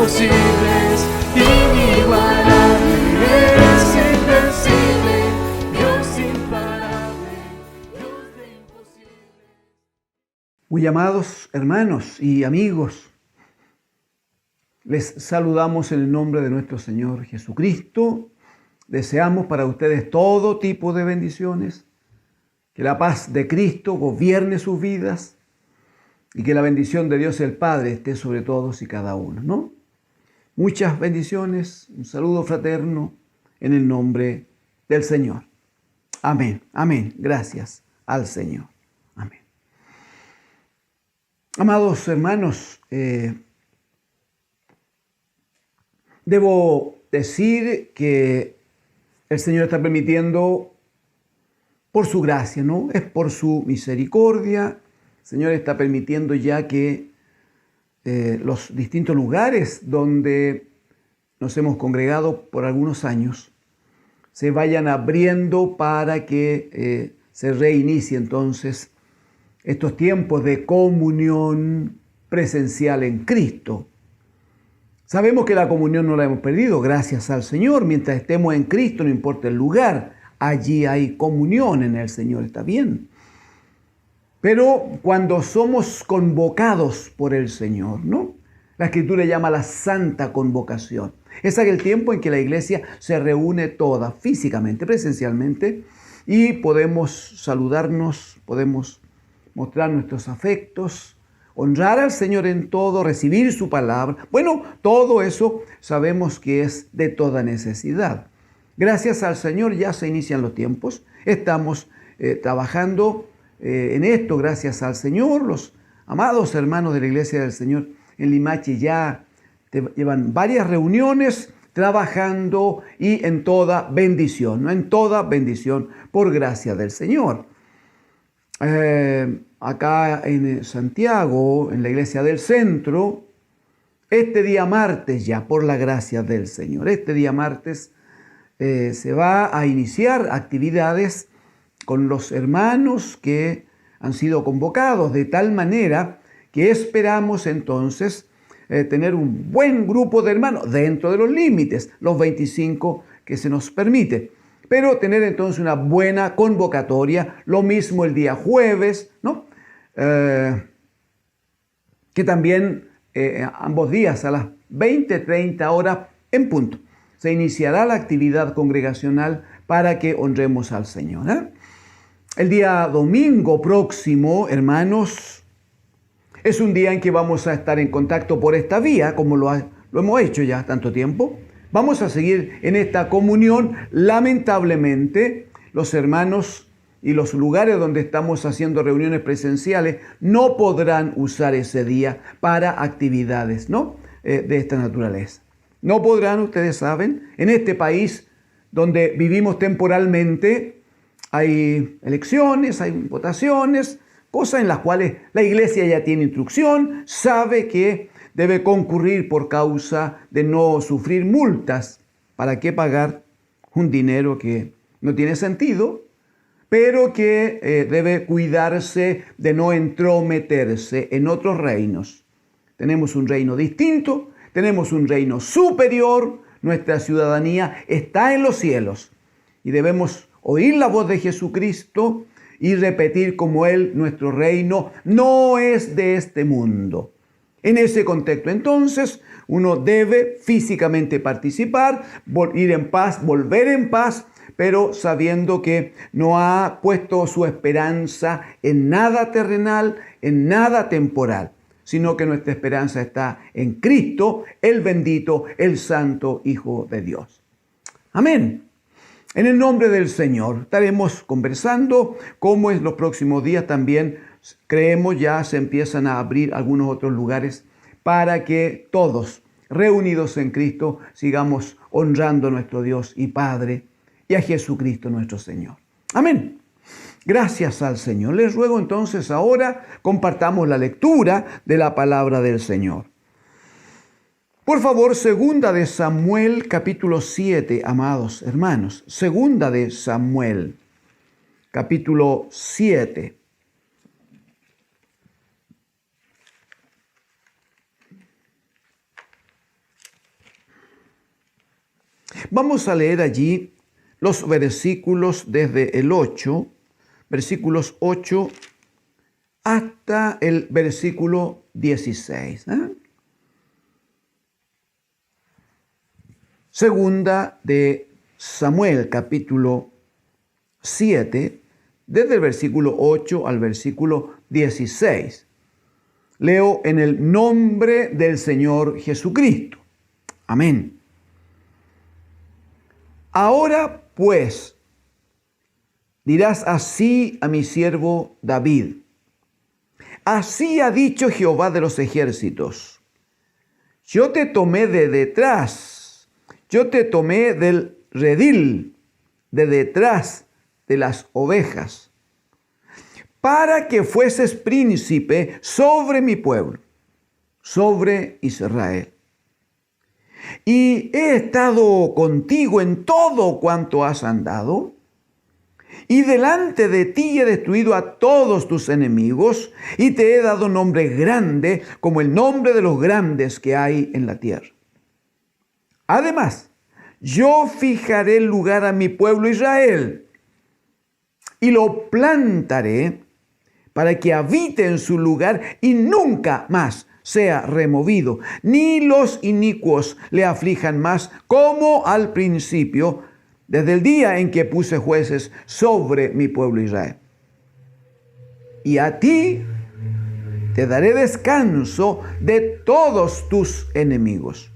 imposibles, inigualable, eres invencible, Dios imparable, Dios de imposibles. Muy amados hermanos y amigos, les saludamos en el nombre de nuestro Señor Jesucristo. Deseamos para ustedes todo tipo de bendiciones, que la paz de Cristo gobierne sus vidas y que la bendición de Dios el Padre esté sobre todos y cada uno, ¿no? Muchas bendiciones, un saludo fraterno en el nombre del Señor. Amén, amén. Gracias al Señor. Amén. Amados hermanos, debo decir que el Señor está permitiendo por su gracia, ¿no? Es por su misericordia. El Señor está permitiendo ya que los distintos lugares donde nos hemos congregado por algunos años se vayan abriendo para que se reinicie entonces estos tiempos de comunión presencial en Cristo. Sabemos que la comunión no la hemos perdido, gracias al Señor. Mientras estemos en Cristo, no importa el lugar, allí hay comunión en el Señor, está bien. Pero cuando somos convocados por el Señor, ¿no? La Escritura llama la santa convocación. Es aquel tiempo en que la iglesia se reúne toda, físicamente, presencialmente, y podemos saludarnos, podemos mostrar nuestros afectos, honrar al Señor en todo, recibir su palabra. Bueno, todo eso sabemos que es de toda necesidad. Gracias al Señor ya se inician los tiempos. Estamos trabajando en esto, gracias al Señor. Los amados hermanos de la Iglesia del Señor en Limache ya llevan varias reuniones trabajando y en toda bendición, ¿no? En toda bendición por gracia del Señor. Acá en Santiago, en la Iglesia del Centro, este día martes ya, por la gracia del Señor, este día martes se va a iniciar actividades con los hermanos que han sido convocados, de tal manera que esperamos entonces tener un buen grupo de hermanos dentro de los límites, los 25 que se nos permite. Pero tener entonces una buena convocatoria, lo mismo el día jueves, ¿no? Que también ambos días a las 20:30 horas en punto se iniciará la actividad congregacional para que honremos al Señor. El día domingo próximo, hermanos, es un día en que vamos a estar en contacto por esta vía, como lo hemos hecho ya tanto tiempo. Vamos a seguir en esta comunión. Lamentablemente, los hermanos y los lugares donde estamos haciendo reuniones presenciales no podrán usar ese día para actividades, ¿no? De esta naturaleza. No podrán, ustedes saben, en este país donde vivimos temporalmente, hay elecciones, hay votaciones, cosas en las cuales la iglesia ya tiene instrucción, sabe que debe concurrir por causa de no sufrir multas. ¿Para qué pagar un dinero que no tiene sentido, pero que debe cuidarse de no entrometerse en otros reinos? Tenemos un reino distinto, tenemos un reino superior, nuestra ciudadanía está en los cielos y debemos oír la voz de Jesucristo y repetir como Él, nuestro reino no es de este mundo. En ese contexto, entonces, uno debe físicamente participar, ir en paz, volver en paz, pero sabiendo que no ha puesto su esperanza en nada terrenal, en nada temporal, sino que nuestra esperanza está en Cristo, el bendito, el santo Hijo de Dios. Amén. En el nombre del Señor estaremos conversando cómo en los próximos días también creemos ya se empiezan a abrir algunos otros lugares para que todos reunidos en Cristo sigamos honrando a nuestro Dios y Padre y a Jesucristo nuestro Señor. Amén. Gracias al Señor. Les ruego entonces ahora compartamos la lectura de la palabra del Señor. Por favor, segunda de Samuel, capítulo 7, amados hermanos. Segunda de Samuel, capítulo 7. Vamos a leer allí los versículos desde el 8, versículos 8 hasta el versículo 16. Segunda de Samuel, capítulo 7, desde el versículo 8 al versículo 16. Leo en el nombre del Señor Jesucristo. Amén. Ahora pues, dirás así a mi siervo David: así ha dicho Jehová de los ejércitos: yo te tomé de detrás, yo te tomé del redil, de detrás de las ovejas, para que fueses príncipe sobre mi pueblo, sobre Israel. Y he estado contigo en todo cuanto has andado, y delante de ti he destruido a todos tus enemigos, y te he dado nombre grande como el nombre de los grandes que hay en la tierra. Además, yo fijaré el lugar a mi pueblo Israel, y lo plantaré para que habite en su lugar y nunca más sea removido, ni los inicuos le aflijan más, como al principio, desde el día en que puse jueces sobre mi pueblo Israel. Y a ti te daré descanso de todos tus enemigos.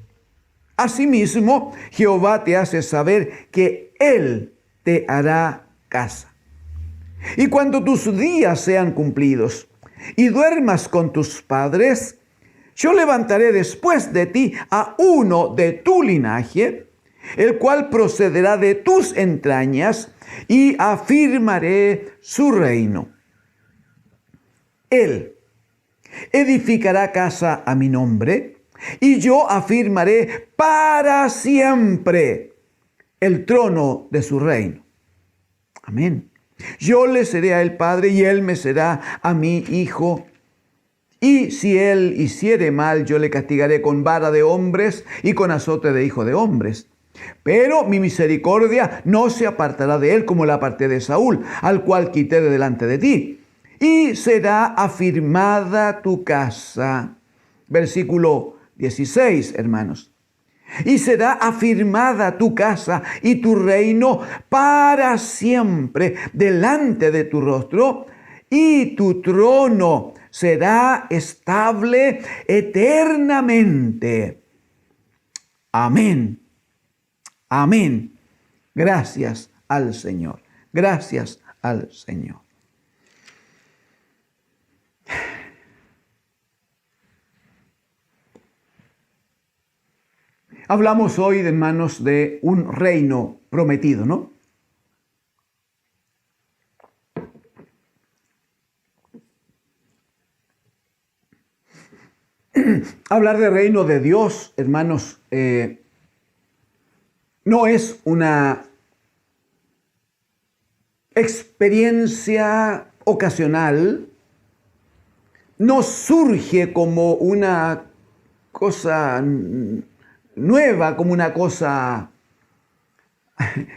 Asimismo, Jehová te hace saber que Él te hará casa. Y cuando tus días sean cumplidos y duermas con tus padres, yo levantaré después de ti a uno de tu linaje, el cual procederá de tus entrañas, y afirmaré su reino. Él edificará casa a mi nombre, y yo afirmaré para siempre el trono de su reino. Amén. Yo le seré a él padre, y él me será a mí hijo. Y si él hiciere mal, yo le castigaré con vara de hombres y con azote de hijo de hombres. Pero mi misericordia no se apartará de él, como la aparté de Saúl, al cual quité de delante de ti. Y será afirmada tu casa. Versículo 16, hermanos. Y será afirmada tu casa y tu reino para siempre delante de tu rostro, y tu trono será estable eternamente. Amén. Amén. Gracias al Señor. Gracias al Señor. Hablamos hoy, hermanos, de un reino prometido, ¿no? Hablar de reino de Dios, hermanos, no es una experiencia ocasional, no surge como una cosa nueva, como una cosa,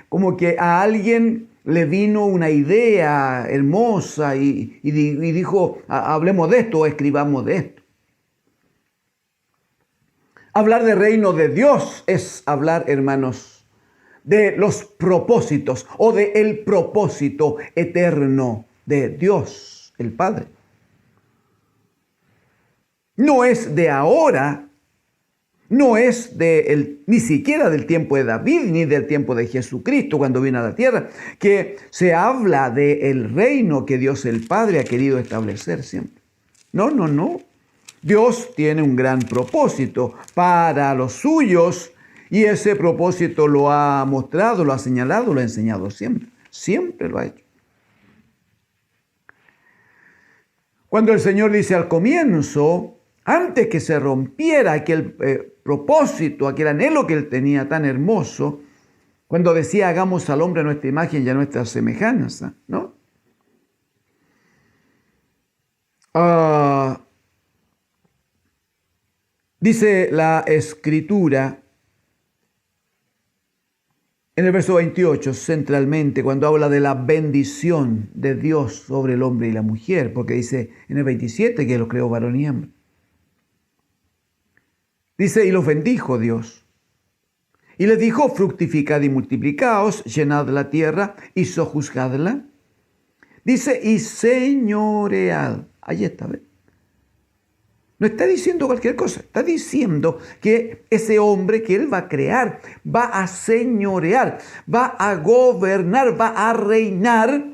como que a alguien le vino una idea hermosa y dijo, hablemos de esto o escribamos de esto. Hablar de reino de Dios es hablar, hermanos, de los propósitos o de el propósito eterno de Dios, el Padre. No es de ahora, no es ni siquiera del tiempo de David ni del tiempo de Jesucristo cuando vino a la tierra, que se habla del reino que Dios el Padre ha querido establecer siempre. No, no, no. Dios tiene un gran propósito para los suyos, y ese propósito lo ha mostrado, lo ha señalado, lo ha enseñado siempre. Siempre lo ha hecho. Cuando el Señor dice al comienzo, antes que se rompiera aquel propósito, aquel anhelo que Él tenía tan hermoso, cuando decía hagamos al hombre a nuestra imagen y a nuestra semejanza, ¿no? Dice la Escritura En el verso 28, centralmente, cuando habla de la bendición de Dios sobre el hombre y la mujer, porque dice en el 27 que los creó varón y hembra. Dice, y los bendijo Dios. Y les dijo, fructificad y multiplicaos, llenad la tierra y sojuzgadla. Dice, y señoread. Ahí está, ¿ves? No está diciendo cualquier cosa, está diciendo que ese hombre que él va a crear, va a señorear, va a gobernar, va a reinar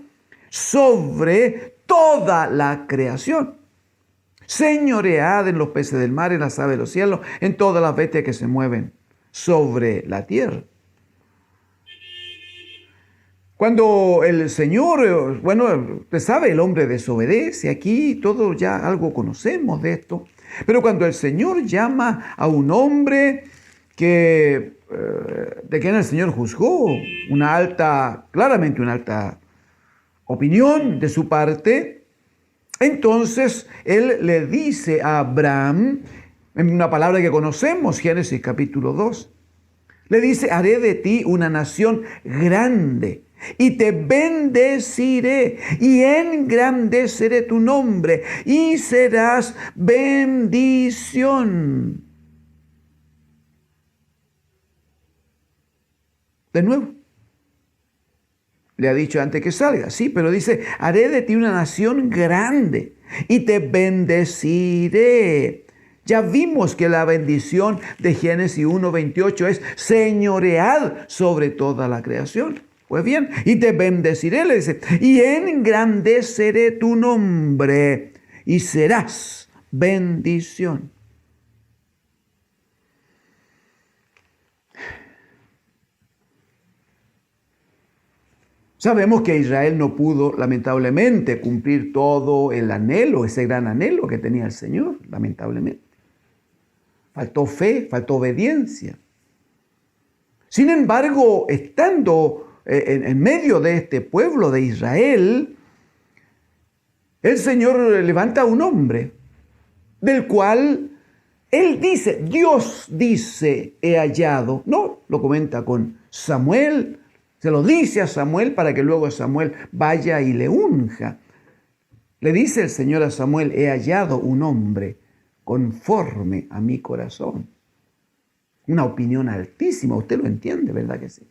sobre toda la creación. Señoread en los peces del mar, en las aves de los cielos, en todas las bestias que se mueven sobre la tierra. Cuando el Señor, bueno, usted sabe, el hombre desobedece, aquí todos ya algo conocemos de esto, pero cuando el Señor llama a un hombre de quien el Señor juzgó claramente una alta opinión de su parte, entonces Él le dice a Abraham, en una palabra que conocemos, Génesis capítulo 2, le dice, haré de ti una nación grande y te bendeciré y engrandeceré tu nombre y serás bendición. De nuevo, le ha dicho antes que salga, sí, pero dice, haré de ti una nación grande y te bendeciré. Ya vimos que la bendición de Génesis 1:28 es señorear sobre toda la creación. Pues bien, y te bendeciré, le dice, y engrandeceré tu nombre y serás bendición. Sabemos que Israel no pudo, lamentablemente, cumplir todo el anhelo, ese gran anhelo que tenía el Señor, lamentablemente. Faltó fe, faltó obediencia. Sin embargo, estando en medio de este pueblo de Israel, el Señor levanta a un hombre del cual Él dice, Dios dice, he hallado. No, lo comenta con Samuel, se lo dice a Samuel para que luego Samuel vaya y le unja. Le dice el Señor a Samuel, he hallado un hombre conforme a mi corazón. Una opinión altísima, usted lo entiende, ¿verdad que sí?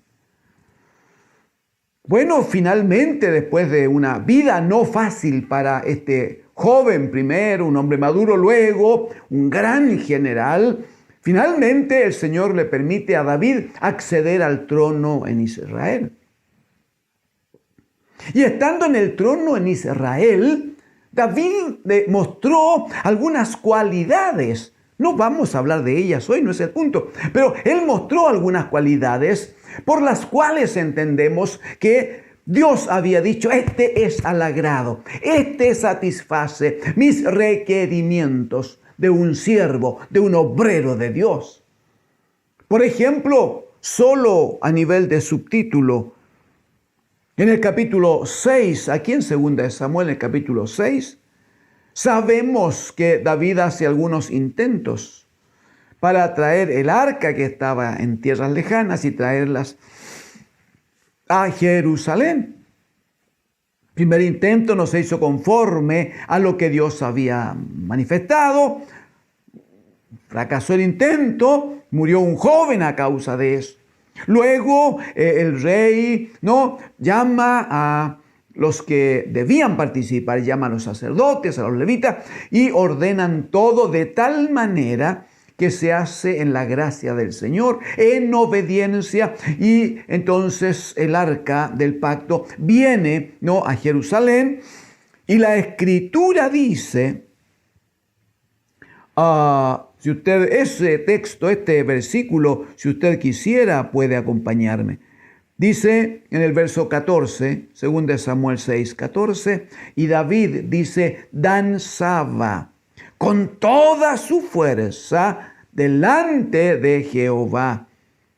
Bueno, finalmente, después de una vida no fácil para este joven primero, un hombre maduro luego, un gran general, finalmente el Señor le permite a David acceder al trono en Israel. Y estando en el trono en Israel, David mostró algunas cualidades. No vamos a hablar de ellas hoy, no es el punto. Pero él mostró algunas cualidades por las cuales entendemos que Dios había dicho, este es al agrado, este satisface mis requerimientos de un siervo, de un obrero de Dios. Por ejemplo, solo a nivel de subtítulo, en el capítulo 6, aquí en 2 de Samuel, en el capítulo 6, sabemos que David hace algunos intentos para traer el arca que estaba en tierras lejanas y traerlas a Jerusalén. Primer intento no se hizo conforme a lo que Dios había manifestado. Fracasó el intento, murió un joven a causa de eso. Luego el rey llama a los que debían participar, llama a los sacerdotes, a los levitas, y ordenan todo de tal manera que se hace en la gracia del Señor, en obediencia, y entonces el arca del pacto viene a Jerusalén, y la Escritura dice, si usted, ese texto, este versículo, si usted quisiera, puede acompañarme. Dice en el verso 14, 2 Samuel 6, 14, y David dice, danzaba con toda su fuerza delante de Jehová.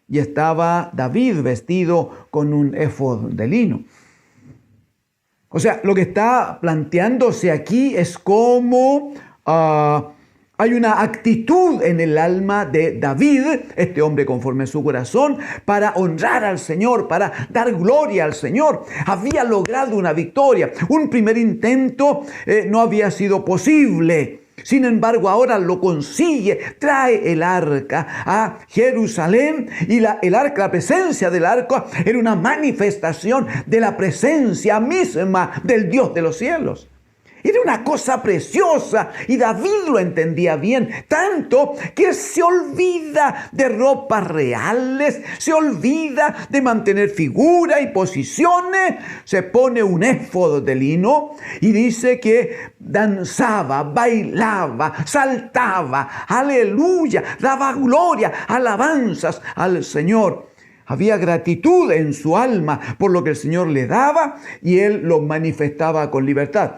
Y estaba David vestido con un éfod de lino. O sea, lo que está planteándose aquí es cómo Hay una actitud en el alma de David, este hombre conforme a su corazón, para honrar al Señor, para dar gloria al Señor. Había logrado una victoria. Un primer intento no había sido posible. Sin embargo, ahora lo consigue, trae el arca a Jerusalén y el arca, la presencia del arca era una manifestación de la presencia misma del Dios de los cielos. Era una cosa preciosa y David lo entendía bien, tanto que se olvida de ropas reales, se olvida de mantener figura y posiciones, se pone un éfodo de lino y dice que danzaba, bailaba, saltaba, aleluya, daba gloria, alabanzas al Señor. Había gratitud en su alma por lo que el Señor le daba y él lo manifestaba con libertad.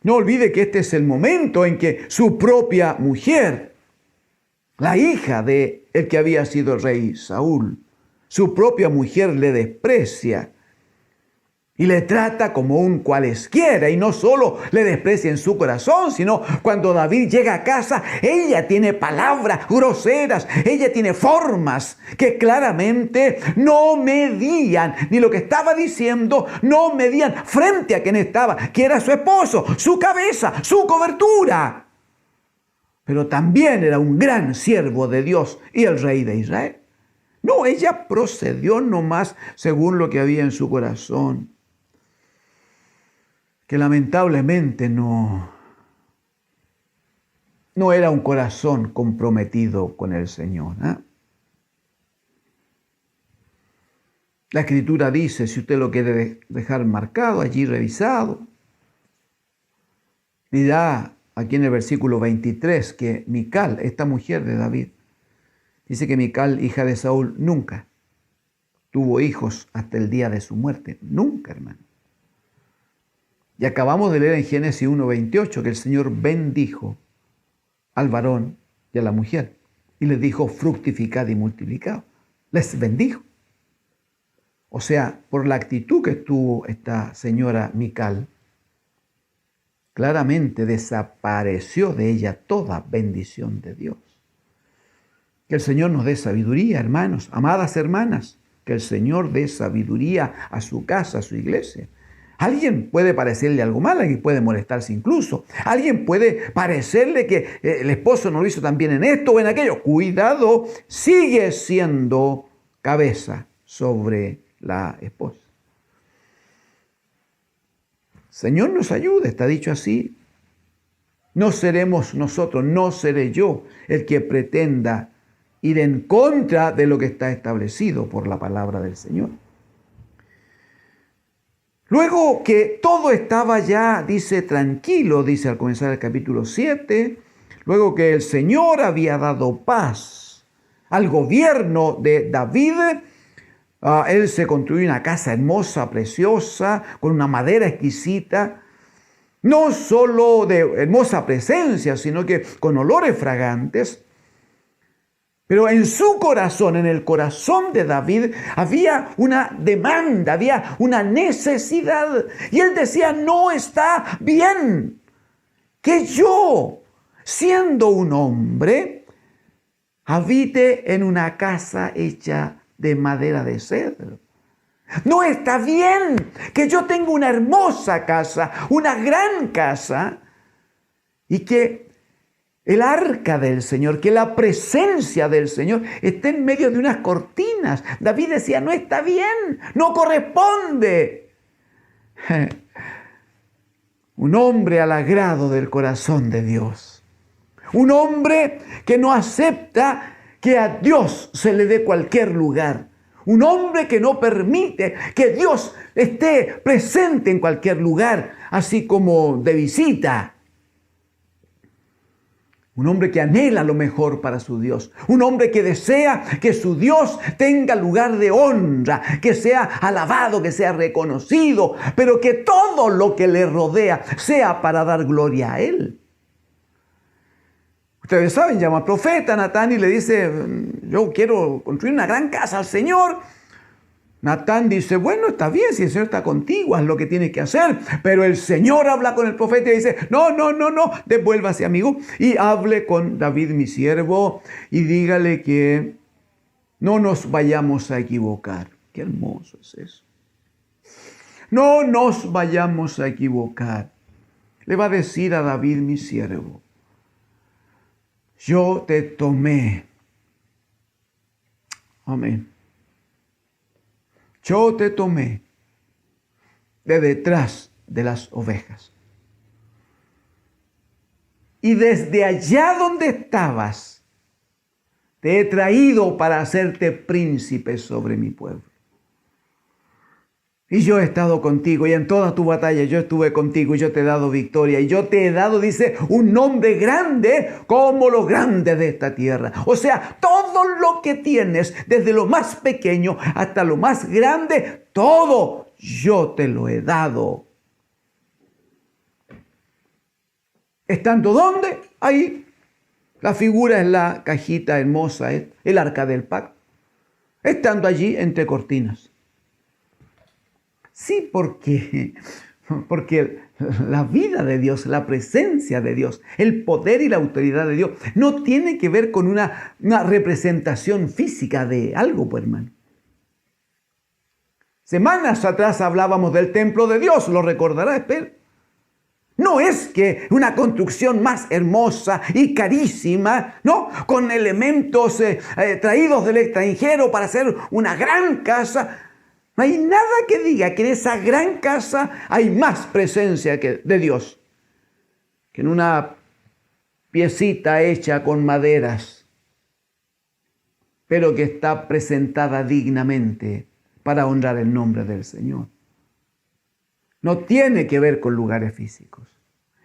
No olvide que este es el momento en que su propia mujer, la hija de el que había sido el rey Saúl, su propia mujer le desprecia y le trata como un cualesquiera. Y no solo le desprecia en su corazón, sino cuando David llega a casa, ella tiene palabras groseras, ella tiene formas que claramente no medían, ni lo que estaba diciendo, no medían frente a quien estaba, que era su esposo, su cabeza, su cobertura. Pero también era un gran siervo de Dios y el rey de Israel. No, ella procedió nomás según lo que había en su corazón, que lamentablemente no era un corazón comprometido con el Señor. La Escritura dice, si usted lo quiere dejar marcado allí, revisado, dirá aquí en el versículo 23 que Mical, esta mujer de David, dice que Mical, hija de Saúl, nunca tuvo hijos hasta el día de su muerte. Nunca, hermano. Y acabamos de leer en Génesis 1:28 que el Señor bendijo al varón y a la mujer y les dijo, fructificad y multiplicad. Les bendijo. O sea, por la actitud que tuvo esta señora Mical, claramente desapareció de ella toda bendición de Dios. Que el Señor nos dé sabiduría, hermanos, amadas hermanas, que el Señor dé sabiduría a su casa, a su iglesia. Alguien puede parecerle algo mal, alguien puede molestarse incluso. Alguien puede parecerle que el esposo no lo hizo tan bien en esto o en aquello. Cuidado, sigue siendo cabeza sobre la esposa. Señor nos ayude, está dicho así. No seremos nosotros, no seré yo el que pretenda ir en contra de lo que está establecido por la palabra del Señor. Luego que todo estaba ya, dice, tranquilo, dice al comenzar el capítulo 7, luego que el Señor había dado paz al gobierno de David, él se construyó una casa hermosa, preciosa, con una madera exquisita, no solo de hermosa presencia, sino que con olores fragantes. Pero en su corazón, en el corazón de David, había una demanda, había una necesidad. Y él decía, no está bien que yo, siendo un hombre, habite en una casa hecha de madera de cedro. No está bien que yo tenga una hermosa casa, una gran casa, y que el arca del Señor, que la presencia del Señor esté en medio de unas cortinas. David decía, no está bien, no corresponde. Un hombre al agrado del corazón de Dios. Un hombre que no acepta que a Dios se le dé cualquier lugar. Un hombre que no permite que Dios esté presente en cualquier lugar, así como de visita. Un hombre que anhela lo mejor para su Dios. Un hombre que desea que su Dios tenga lugar de honra, que sea alabado, que sea reconocido, pero que todo lo que le rodea sea para dar gloria a Él. Ustedes saben, llama al profeta Natán y le dice, yo quiero construir una gran casa al Señor, Natán dice, bueno, está bien, si el Señor está contigo, haz lo que tienes que hacer. Pero el Señor habla con el profeta y dice, no, devuélvase, amigo, y hable con David, mi siervo, y dígale que no nos vayamos a equivocar. Qué hermoso es eso. No nos vayamos a equivocar. Le va a decir a David, mi siervo, yo te tomé. Amén. Yo te tomé de detrás de las ovejas. Y desde allá donde estabas, te he traído para hacerte príncipe sobre mi pueblo. Y yo he estado contigo, y en toda tu batalla yo estuve contigo, y yo te he dado victoria, y yo te he dado, dice, un nombre grande como lo grande de esta tierra. O sea, todo lo que tienes, desde lo más pequeño hasta lo más grande, todo yo te lo he dado. ¿Estando dónde? Ahí. La figura es la cajita hermosa, el arca del pacto. Estando allí entre cortinas. Sí, porque la vida de Dios, la presencia de Dios, el poder y la autoridad de Dios no tiene que ver con una representación física de algo, pues, hermano. Semanas atrás hablábamos del templo de Dios, lo recordará, espero. No es que una construcción más hermosa y carísima, ¿no? Con elementos traídos del extranjero para hacer una gran casa. No hay nada que diga que en esa gran casa hay más presencia de Dios que en una piecita hecha con maderas, pero que está presentada dignamente para honrar el nombre del Señor. No tiene que ver con lugares físicos.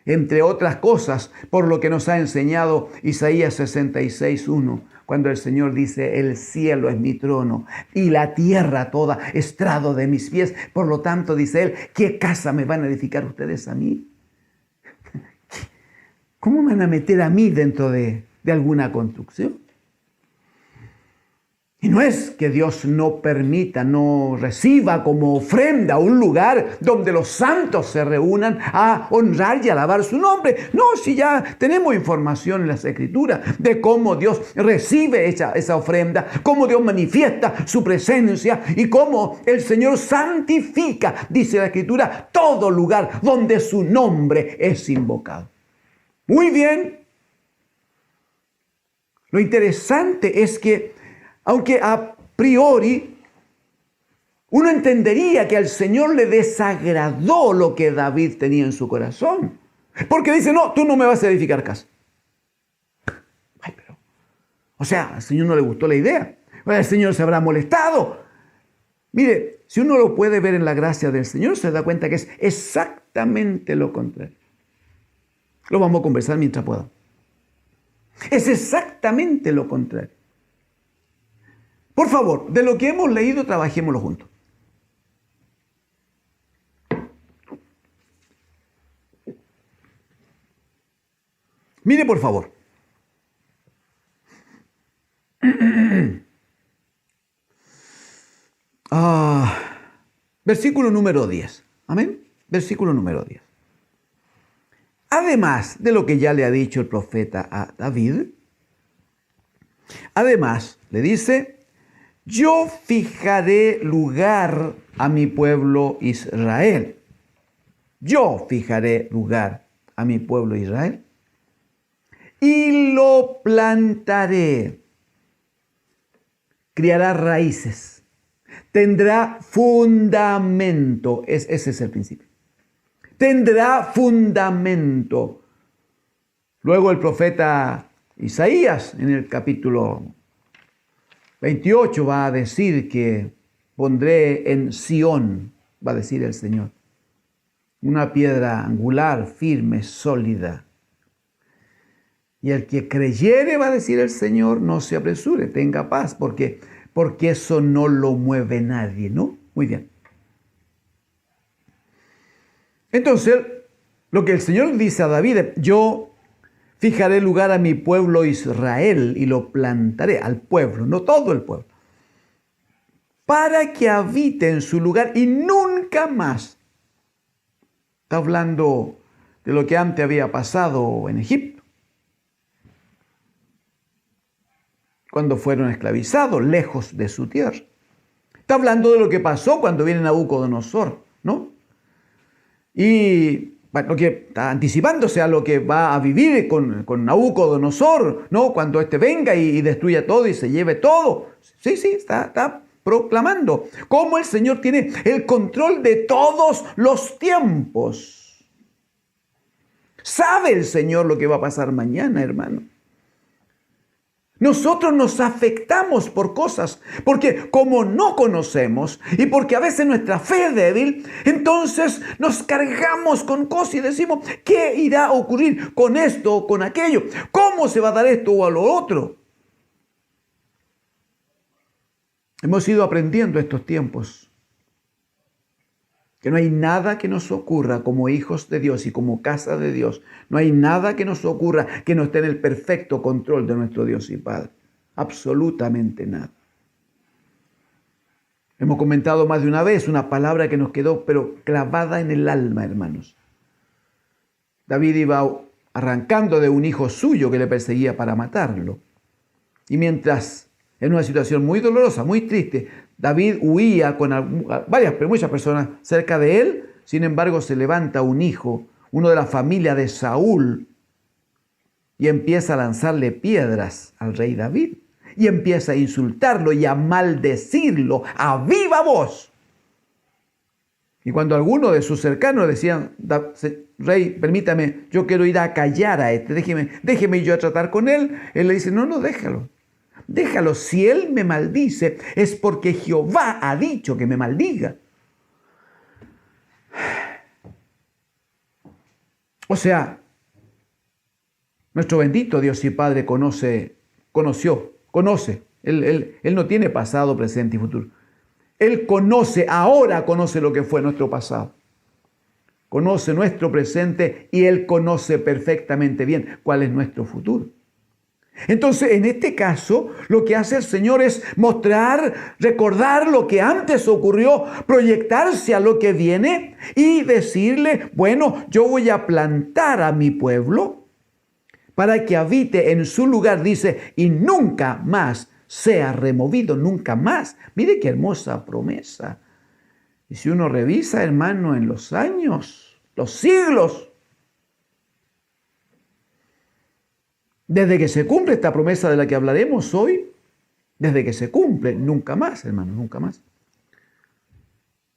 Entre otras cosas, por lo que nos ha enseñado Isaías 66:1, cuando el Señor dice, el cielo es mi trono y la tierra toda estrado de mis pies. Por lo tanto, dice él, ¿qué casa me van a edificar ustedes a mí? ¿Cómo me van a meter a mí dentro de alguna construcción? Y no es que Dios no permita, no reciba como ofrenda un lugar donde los santos se reúnan a honrar y alabar su nombre. No, si ya tenemos información en las Escrituras de cómo Dios recibe esa ofrenda, cómo Dios manifiesta su presencia y cómo el Señor santifica, dice la Escritura, todo lugar donde su nombre es invocado. Muy bien. Lo interesante es que aunque a priori uno entendería que al Señor le desagradó lo que David tenía en su corazón. Porque dice, no, tú no me vas a edificar casa. Ay, pero, o sea, al Señor no le gustó la idea. El Señor se habrá molestado. Mire, si uno lo puede ver en la gracia del Señor, se da cuenta que es exactamente lo contrario. Lo vamos a conversar mientras pueda. Es exactamente lo contrario. Por favor, de lo que hemos leído, trabajémoslo juntos. Mire, por favor. Versículo número 10. Amén. Versículo número 10. Además de lo que ya le ha dicho el profeta a David, además le dice, yo fijaré lugar a mi pueblo Israel. Yo fijaré lugar a mi pueblo Israel. Y lo plantaré. Criará raíces. Tendrá fundamento. Ese es el principio. Tendrá fundamento. Luego el profeta Isaías en el capítulo 28 va a decir que pondré en Sión, va a decir el Señor, una piedra angular, firme, sólida. Y el que creyere, va a decir el Señor, no se apresure, tenga paz, porque eso no lo mueve nadie, ¿no? Muy bien. Entonces, lo que el Señor dice a David, yo fijaré lugar a mi pueblo Israel y lo plantaré, al pueblo, no todo el pueblo. para que habite en su lugar y nunca más. Está hablando de lo que antes había pasado en Egipto, cuando fueron esclavizados lejos de su tierra. Está hablando de lo que pasó cuando viene Nabucodonosor, ¿no? Y lo que está anticipándose a lo que va a vivir con Nabucodonosor, ¿no? Cuando éste venga y destruya todo y se lleve todo. Sí, está proclamando cómo el Señor tiene el control de todos los tiempos. Sabe el Señor lo que va a pasar mañana, hermano. Nosotros nos afectamos por cosas, porque como no conocemos y porque a veces nuestra fe es débil, entonces nos cargamos con cosas y decimos, ¿qué irá a ocurrir con esto o con aquello? ¿Cómo se va a dar esto o a lo otro? Hemos ido aprendiendo estos tiempos que no hay nada que nos ocurra como hijos de Dios y como casa de Dios. No hay nada que nos ocurra que no esté en el perfecto control de nuestro Dios y Padre. Absolutamente nada. Hemos comentado más de una vez una palabra que nos quedó pero clavada en el alma, hermanos. David iba arrancando de un hijo suyo que le perseguía para matarlo. Y en una situación muy dolorosa, muy triste, David huía con muchas personas cerca de él. Sin embargo, se levanta un hijo, uno de la familia de Saúl, y empieza a lanzarle piedras al rey David. Y empieza a insultarlo y a maldecirlo a viva voz. Y cuando algunos de sus cercanos decían, rey, permítame, yo quiero ir a callar a este, déjeme yo a tratar con él. Él le dice, no, déjalo. Déjalo, si él me maldice es porque Jehová ha dicho que me maldiga. O sea, nuestro bendito Dios y Padre conoce. Él no tiene pasado, presente y futuro. Él ahora conoce lo que fue nuestro pasado. Conoce nuestro presente y Él conoce perfectamente bien cuál es nuestro futuro. Entonces, en este caso, lo que hace el Señor es recordar lo que antes ocurrió, proyectarse a lo que viene y decirle, bueno, yo voy a plantar a mi pueblo para que habite en su lugar, dice, y nunca más sea removido, nunca más. Mire qué hermosa promesa. Y si uno revisa, hermano, en los años, los siglos, desde que se cumple esta promesa de la que hablaremos hoy, desde que se cumple, nunca más, hermano, nunca más.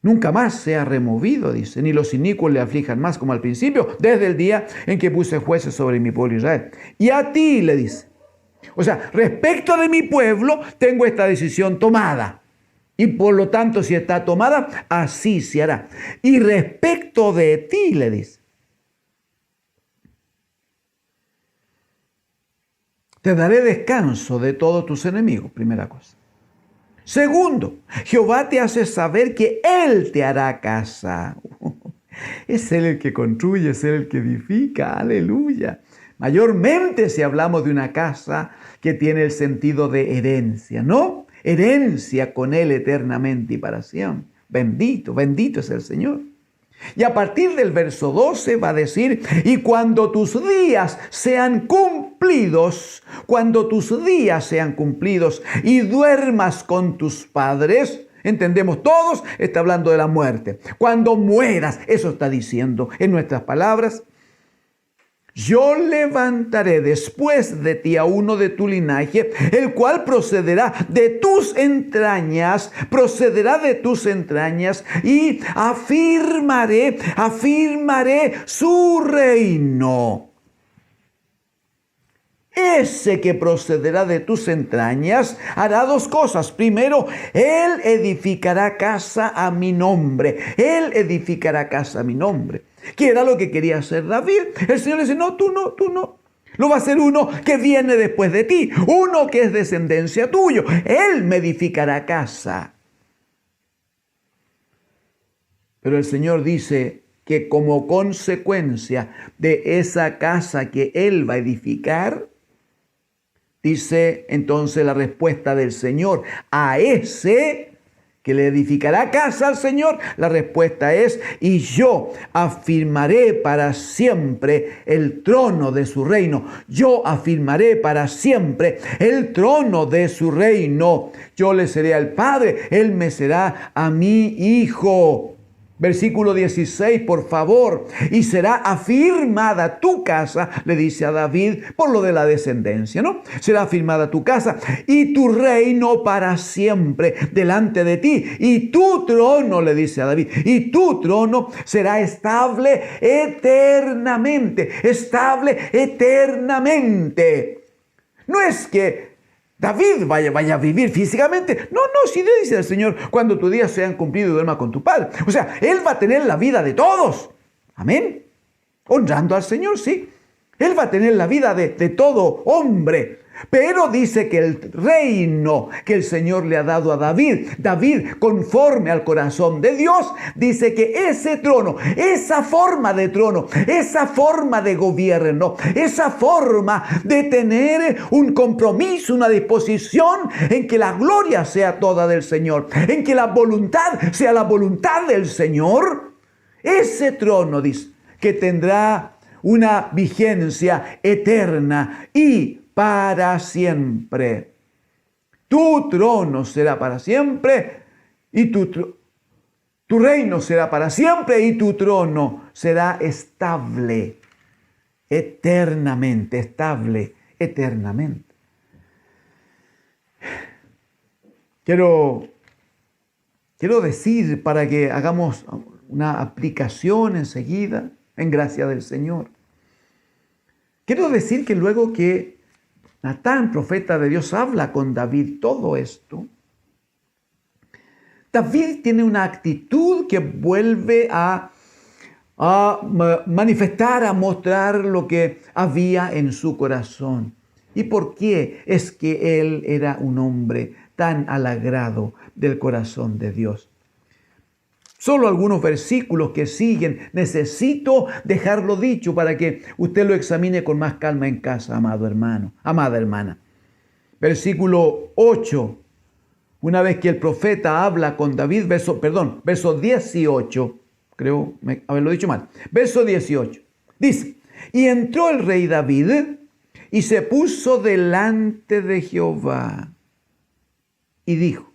Nunca más sea removido, dice, ni los inicuos le aflijan más como al principio, desde el día en que puse jueces sobre mi pueblo Israel. Y a ti, le dice. O sea, respecto de mi pueblo, tengo esta decisión tomada. Y por lo tanto, si está tomada, así se hará. Y respecto de ti, le dice, te daré descanso de todos tus enemigos, primera cosa. Segundo, Jehová te hace saber que Él te hará casa. Es Él el que construye, es Él el que edifica, aleluya. Mayormente si hablamos de una casa que tiene el sentido de herencia, ¿no? Herencia con Él eternamente y para siempre. Bendito, bendito es el Señor. Y a partir del verso 12 va a decir, y cuando tus días sean cumplidos y duermas con tus padres, entendemos todos, está hablando de la muerte. Cuando mueras, eso está diciendo en nuestras palabras, yo levantaré después de ti a uno de tu linaje, el cual procederá de tus entrañas, y afirmaré su reino. Ese que procederá de tus entrañas hará dos cosas. Primero, Él edificará casa a mi nombre. Él edificará casa a mi nombre. ¿Qué era lo que quería hacer David? El Señor le dice, no, tú no. Lo va a hacer uno que viene después de ti. Uno que es descendencia tuyo. Él me edificará casa. Pero el Señor dice que como consecuencia de esa casa que Él va a edificar, dice entonces la respuesta del Señor a ese que le edificará casa al Señor. La respuesta es: y yo afirmaré para siempre el trono de su reino. Yo afirmaré para siempre el trono de su reino. Yo le seré al Padre, Él me será a mi Hijo. Versículo 16, por favor. Y será afirmada tu casa, le dice a David, por lo de la descendencia, ¿no? Será afirmada tu casa y tu reino para siempre delante de ti. Y tu trono, le dice a David, y tu trono será estable eternamente. Estable eternamente. No es que David vaya a vivir físicamente. No, si le dice al Señor: cuando tus días sean cumplidos, duerma con tu padre. O sea, Él va a tener la vida de todos. Amén. Honrando al Señor, sí. Él va a tener la vida de todo hombre. Pero dice que el reino que el Señor le ha dado a David, conforme al corazón de Dios, dice que ese trono, esa forma de trono, esa forma de gobierno, esa forma de tener un compromiso, una disposición en que la gloria sea toda del Señor, en que la voluntad sea la voluntad del Señor, ese trono, dice, que tendrá una vigencia eterna y para siempre. Tu trono será para siempre y tu reino será para siempre y tu trono será estable eternamente, estable eternamente. Quiero decir, para que hagamos una aplicación enseguida, en gracia del Señor. Quiero decir que luego que Natán, profeta de Dios, habla con David todo esto, David tiene una actitud que vuelve a manifestar, a mostrar lo que había en su corazón. ¿Y por qué es que él era un hombre tan al agrado del corazón de Dios? Solo algunos versículos que siguen. Necesito dejarlo dicho para que usted lo examine con más calma en casa, amado hermano, amada hermana. Versículo 8. Una vez que el profeta habla con David, verso 18. Creo haberlo dicho mal. Verso 18. Dice: y entró el rey David y se puso delante de Jehová y dijo: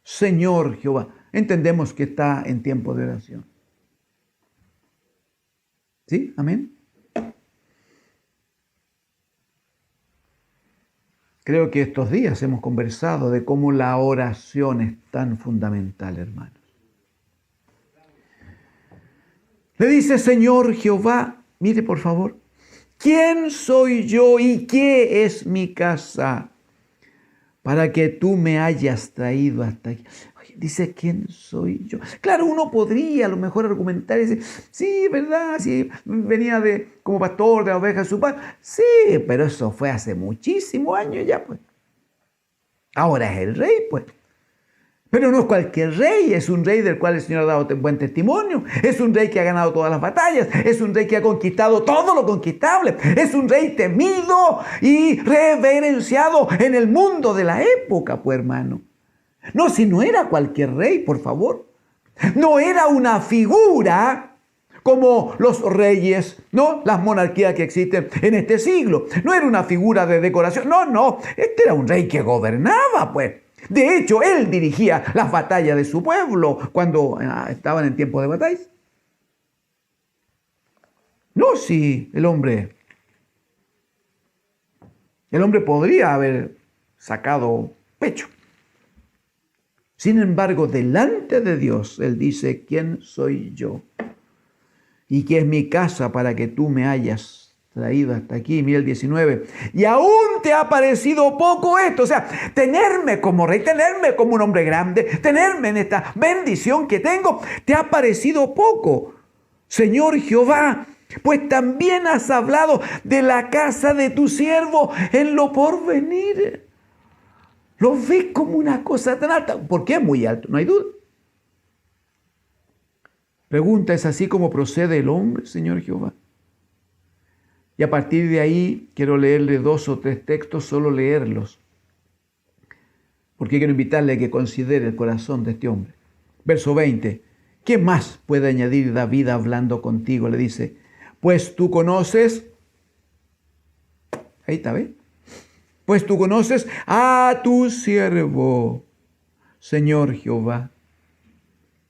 Señor Jehová. Entendemos que está en tiempo de oración. ¿Sí? Amén. Creo que estos días hemos conversado de cómo la oración es tan fundamental, hermanos. Le dice: Señor Jehová, mire por favor, ¿quién soy yo y qué es mi casa para que tú me hayas traído hasta aquí? Dice: ¿quién soy yo? Claro, uno podría a lo mejor argumentar y decir: sí, ¿verdad? Sí, venía como pastor de la oveja de su padre. Sí, pero eso fue hace muchísimos años ya, pues. Ahora es el rey, pues. Pero no es cualquier rey, es un rey del cual el Señor ha dado buen testimonio. Es un rey que ha ganado todas las batallas. Es un rey que ha conquistado todo lo conquistable. Es un rey temido y reverenciado en el mundo de la época, pues, hermano. No, si no era cualquier rey, por favor. No era una figura como los reyes, ¿no? Las monarquías que existen en este siglo. No era una figura de decoración. No. Este era un rey que gobernaba, pues. De hecho, él dirigía las batallas de su pueblo cuando estaban en tiempo de batallas. No, sí, el hombre podría haber sacado pecho. Sin embargo, delante de Dios, él dice: ¿quién soy yo? ¿Y qué es mi casa para que tú me hayas traído hasta aquí? Mira el 19. Y aún te ha parecido poco esto. O sea, tenerme como rey, tenerme como un hombre grande, tenerme en esta bendición que tengo, te ha parecido poco, Señor Jehová. Pues también has hablado de la casa de tu siervo en lo porvenir. Lo ves como una cosa tan alta. ¿Por qué es muy alto? No hay duda. Pregunta: ¿es así como procede el hombre, Señor Jehová? Y a partir de ahí quiero leerle 2 o 3 textos, solo leerlos, Porque quiero invitarle a que considere el corazón de este hombre. Verso 20. ¿Qué más puede añadir David hablando contigo? Le dice, pues tú conoces, ahí está, ¿ves? Pues tú conoces a tu siervo, Señor Jehová.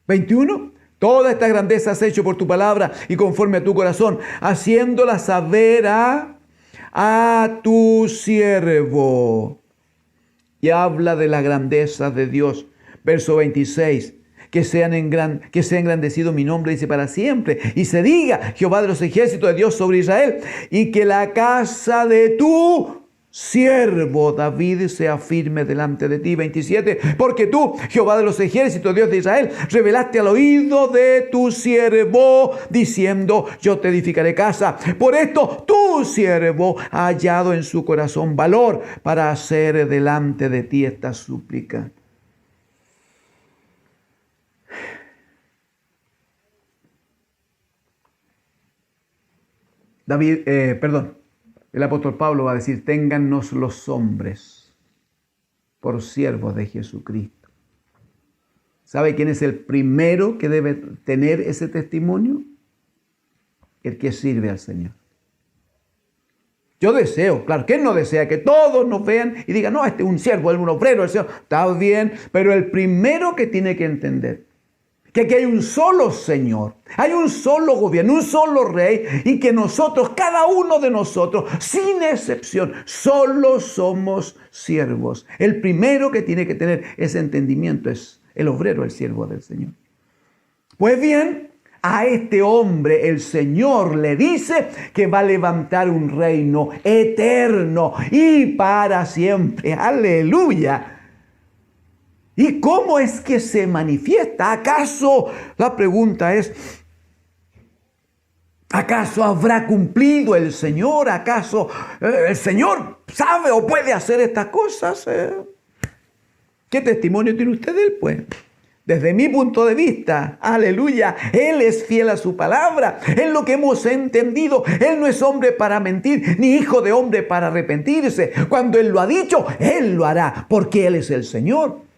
21. Toda esta grandeza has hecho por tu palabra y conforme a tu corazón, haciéndola saber a tu siervo. Y habla de la grandeza de Dios. Verso 26. Que sea engrandecido mi nombre, dice, para siempre. Y se diga, Jehová de los ejércitos de Dios sobre Israel. Y que la casa de tu siervo David sea firme delante de ti. 27. Porque tú, Jehová de los ejércitos, Dios de Israel, revelaste al oído de tu siervo, diciendo, yo te edificaré casa. Por esto tu siervo ha hallado en su corazón valor para hacer delante de ti esta súplica. El apóstol Pablo va a decir, téngannos los hombres por siervos de Jesucristo. ¿Sabe quién es el primero que debe tener ese testimonio? El que sirve al Señor. Yo deseo, claro, ¿quién no desea que todos nos vean y digan, no, este es un siervo, es un obrero, el Señor? Está bien, pero el primero que tiene que entender que aquí hay un solo Señor, hay un solo gobierno, un solo rey, y que nosotros, cada uno de nosotros, sin excepción, solo somos siervos. El primero que tiene que tener ese entendimiento es el obrero, el siervo del Señor. Pues bien, a este hombre el Señor le dice que va a levantar un reino eterno y para siempre. ¡Aleluya! ¿Y cómo es que se manifiesta? ¿Acaso, la pregunta es, ¿acaso habrá cumplido el Señor? ¿Acaso el Señor sabe o puede hacer estas cosas? ¿Qué testimonio tiene usted de él, pues? Desde mi punto de vista, aleluya, Él es fiel a su palabra. Es lo que hemos entendido. Él no es hombre para mentir, ni hijo de hombre para arrepentirse. Cuando Él lo ha dicho, Él lo hará, porque Él es el Señor.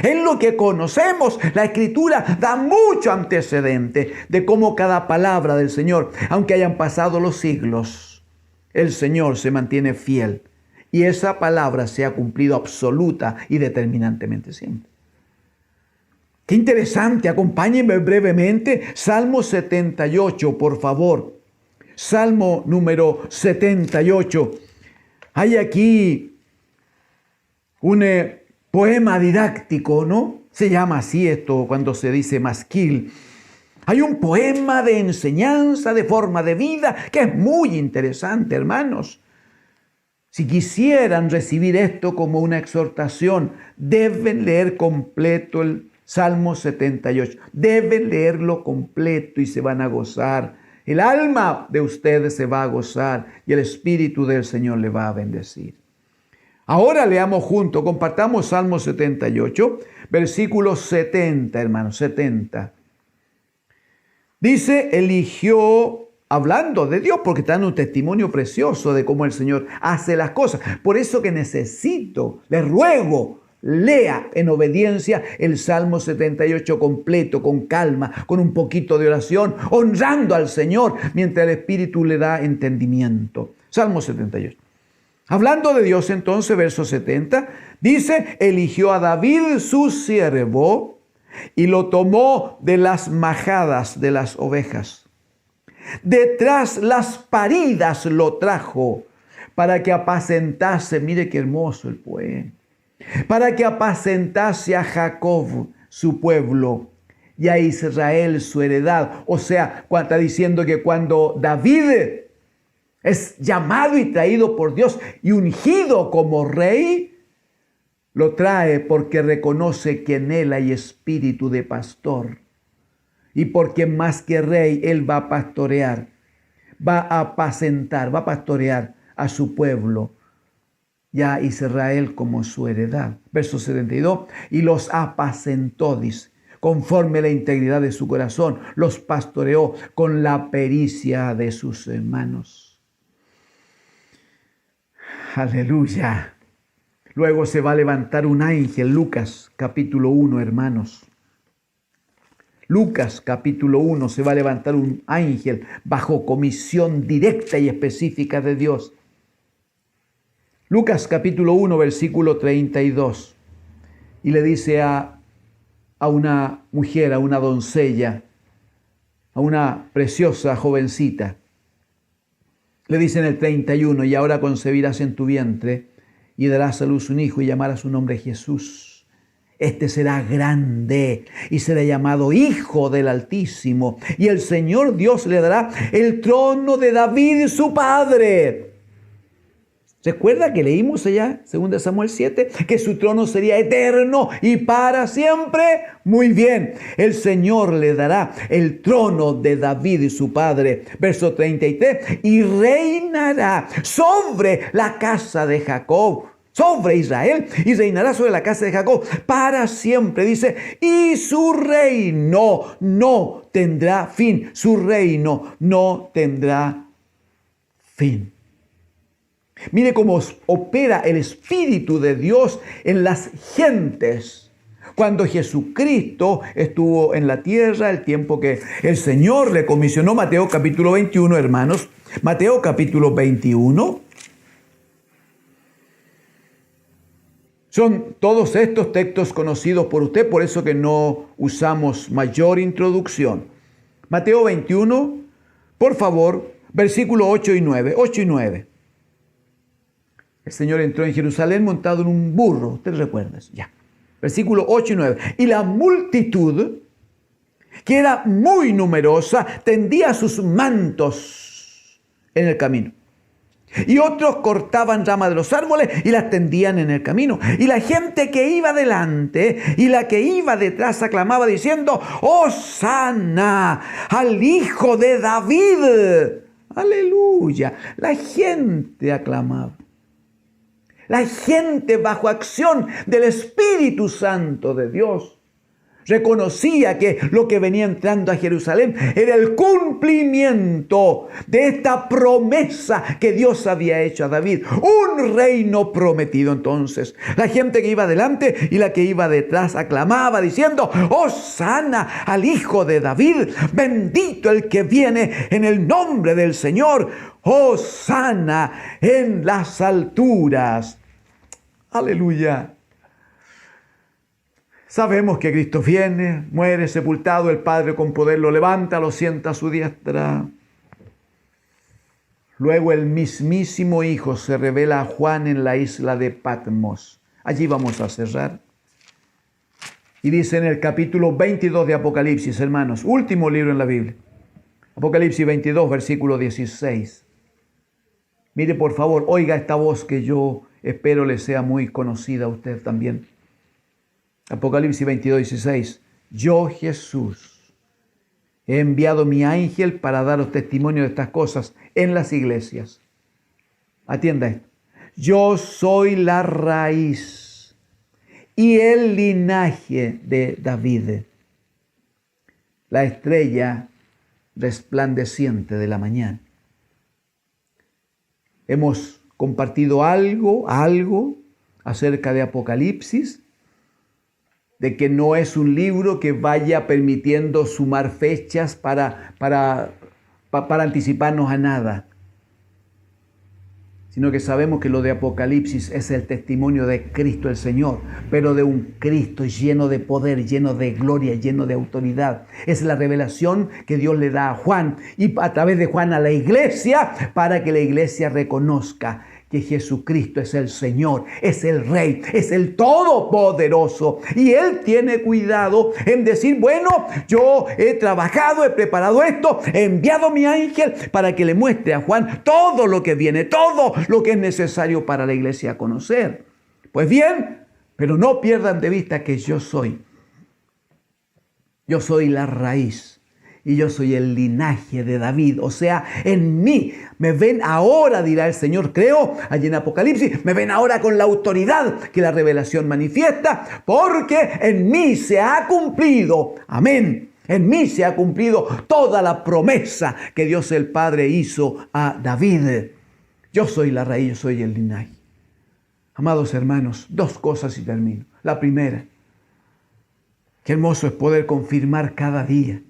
En lo que conocemos, la Escritura da mucho antecedente de cómo cada palabra del Señor, aunque hayan pasado los siglos, el Señor se mantiene fiel. Y esa palabra se ha cumplido absoluta y determinantemente siempre. Qué interesante, acompáñenme brevemente. Salmo 78, por favor. Salmo número 78. Hay aquí un poema didáctico, ¿no? Se llama así esto cuando se dice masquil. Hay un poema de enseñanza, de forma de vida, que es muy interesante, hermanos. Si quisieran recibir esto como una exhortación, deben leer completo el Salmo 78. Deben leerlo completo y se van a gozar. El alma de ustedes se va a gozar y el Espíritu del Señor le va a bendecir. Ahora leamos juntos, compartamos Salmo 78, versículo 70, hermanos, 70. Dice, eligió, hablando de Dios, porque está en un testimonio precioso de cómo el Señor hace las cosas. Por eso que necesito, le ruego, lea en obediencia el Salmo 78 completo, con calma, con un poquito de oración, honrando al Señor, mientras el Espíritu le da entendimiento. Salmo 78. Hablando de Dios entonces, verso 70, dice, eligió a David su siervo y lo tomó de las majadas de las ovejas. Detrás las paridas lo trajo para que apacentase, mire qué hermoso el poema, para que apacentase a Jacob su pueblo y a Israel su heredad. O sea, está diciendo que cuando David es llamado y traído por Dios y ungido como rey, lo trae porque reconoce que en él hay espíritu de pastor. Y porque más que rey, él va a pastorear, va a apacentar, va a pastorear a su pueblo, ya Israel como su heredad. Verso 72, y los apacentó, dice, conforme a la integridad de su corazón, los pastoreó con la pericia de sus manos. Aleluya. Luego se va a levantar un ángel, Lucas capítulo 1, hermanos. Lucas capítulo 1, se va a levantar un ángel bajo comisión directa y específica de Dios. Lucas capítulo 1, versículo 32. Y le dice a una mujer, a una doncella, a una preciosa jovencita. Le dice en el 31, y ahora concebirás en tu vientre y darás a luz un hijo y llamarás su nombre Jesús. Este será grande y será llamado Hijo del Altísimo. Y el Señor Dios le dará el trono de David, su padre. ¿Recuerda que leímos allá, 2 Samuel 7, que su trono sería eterno y para siempre? Muy bien, el Señor le dará el trono de David y su padre. Verso 33, y reinará sobre la casa de Jacob, sobre Israel, y reinará sobre la casa de Jacob para siempre. Dice, y su reino no tendrá fin. Su reino no tendrá fin. Mire cómo opera el Espíritu de Dios en las gentes. Cuando Jesucristo estuvo en la tierra, el tiempo que el Señor le comisionó, Mateo capítulo 21, hermanos. Mateo capítulo 21. Son todos estos textos conocidos por usted, por eso que no usamos mayor introducción. Mateo 21, por favor, versículo 8 y 9. 8 y 9. El Señor entró en Jerusalén montado en un burro. ¿Usted recuerda eso? Ya. Versículo 8 y 9. Y la multitud, que era muy numerosa, tendía sus mantos en el camino. Y otros cortaban ramas de los árboles y las tendían en el camino. Y la gente que iba delante y la que iba detrás aclamaba diciendo, ¡Hosana al Hijo de David! ¡Aleluya! La gente aclamaba. La gente bajo acción del Espíritu Santo de Dios reconocía que lo que venía entrando a Jerusalén era el cumplimiento de esta promesa que Dios había hecho a David. Un reino prometido. Entonces, la gente que iba delante y la que iba detrás aclamaba diciendo, ¡Hosana al Hijo de David! Bendito el que viene en el nombre del Señor. ¡Hosana en las alturas! ¡Aleluya! Sabemos que Cristo viene, muere sepultado, el Padre con poder lo levanta, lo sienta a su diestra. Luego el mismísimo Hijo se revela a Juan en la isla de Patmos. Allí vamos a cerrar. Y dice en el capítulo 22 de Apocalipsis, hermanos, último libro en la Biblia. Apocalipsis 22, versículo 16. Mire, por favor, oiga esta voz que yo espero le sea muy conocida a usted también. Apocalipsis 22, 16. Yo, Jesús, he enviado mi ángel para daros testimonio de estas cosas en las iglesias. Atienda esto. Yo soy la raíz y el linaje de David, la estrella resplandeciente de la mañana. Hemos compartido algo acerca de Apocalipsis, de que no es un libro que vaya permitiendo sumar fechas para anticiparnos a nada, sino que sabemos que lo de Apocalipsis es el testimonio de Cristo el Señor, pero de un Cristo lleno de poder, lleno de gloria, lleno de autoridad. Es la revelación que Dios le da a Juan y a través de Juan a la iglesia, para que la iglesia reconozca que Jesucristo es el Señor, es el Rey, es el Todopoderoso. Y Él tiene cuidado en decir, bueno, yo he trabajado, he preparado esto, he enviado a mi ángel para que le muestre a Juan todo lo que viene, todo lo que es necesario para la iglesia conocer. Pues bien, pero no pierdan de vista que yo soy la raíz. Y yo soy el linaje de David, o sea, en mí me ven ahora, dirá el Señor, creo, allí en Apocalipsis, me ven ahora con la autoridad que la revelación manifiesta, porque en mí se ha cumplido, amén, en mí se ha cumplido toda la promesa que Dios el Padre hizo a David. Yo soy la raíz, yo soy el linaje. Amados hermanos, dos cosas y termino. La primera, qué hermoso es poder confirmar cada día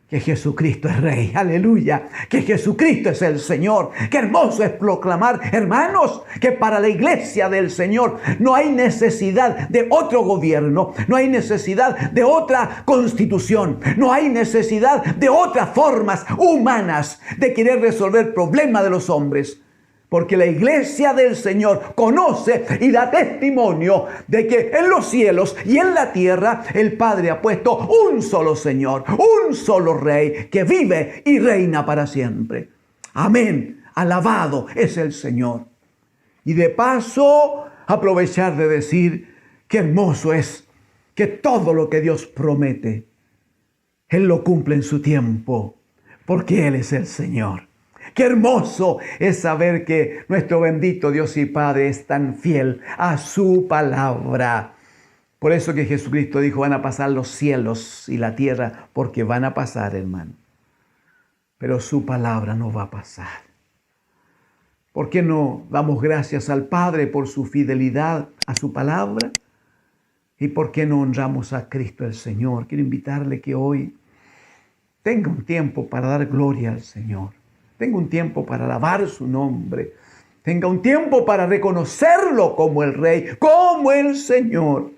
que Jesucristo es Rey, aleluya, que Jesucristo es el Señor. Qué hermoso es proclamar, hermanos, que para la iglesia del Señor no hay necesidad de otro gobierno, no hay necesidad de otra constitución, no hay necesidad de otras formas humanas de querer resolver el problema de los hombres. Porque la iglesia del Señor conoce y da testimonio de que en los cielos y en la tierra el Padre ha puesto un solo Señor, un solo Rey que vive y reina para siempre. Amén. Alabado es el Señor. Y de paso, aprovechar de decir qué hermoso es que todo lo que Dios promete, Él lo cumple en su tiempo, porque Él es el Señor. Qué hermoso es saber que nuestro bendito Dios y Padre es tan fiel a su palabra. Por eso que Jesucristo dijo, van a pasar los cielos y la tierra, porque van a pasar, hermano. Pero su palabra no va a pasar. ¿Por qué no damos gracias al Padre por su fidelidad a su palabra? ¿Y por qué no honramos a Cristo el Señor? Quiero invitarle que hoy tenga un tiempo para dar gloria al Señor. Tenga un tiempo para alabar su nombre. Tenga un tiempo para reconocerlo como el Rey, como el Señor,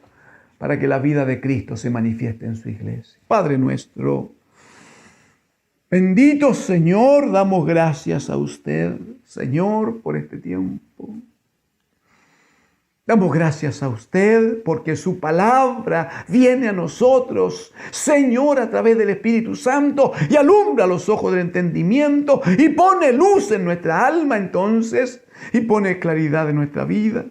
para que la vida de Cristo se manifieste en su iglesia. Padre nuestro, bendito Señor, damos gracias a usted, Señor, por este tiempo. Damos gracias a usted porque su palabra viene a nosotros, Señor, a través del Espíritu Santo y alumbra los ojos del entendimiento y pone luz en nuestra alma entonces y pone claridad en nuestra vida.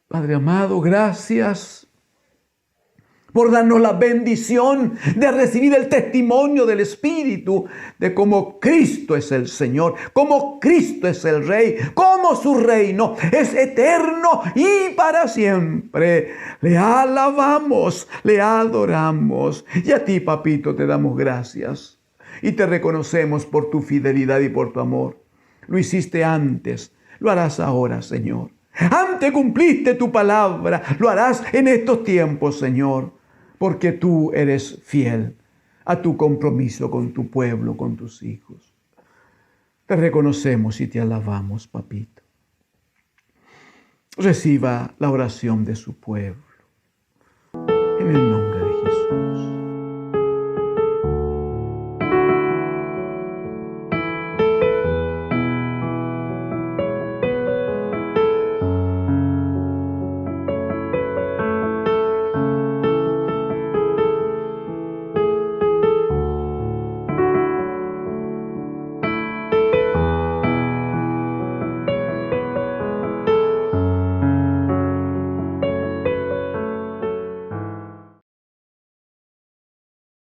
Padre amado, gracias por darnos la bendición de recibir el testimonio del Espíritu de cómo Cristo es el Señor, cómo Cristo es el Rey, cómo su reino es eterno y para siempre. Le alabamos, le adoramos. Y a ti, papito, te damos gracias y te reconocemos por tu fidelidad y por tu amor. Lo hiciste antes, lo harás ahora, Señor. Antes cumpliste tu palabra, lo harás en estos tiempos, Señor. Porque tú eres fiel a tu compromiso con tu pueblo, con tus hijos. Te reconocemos y te alabamos, papito. Reciba la oración de su pueblo.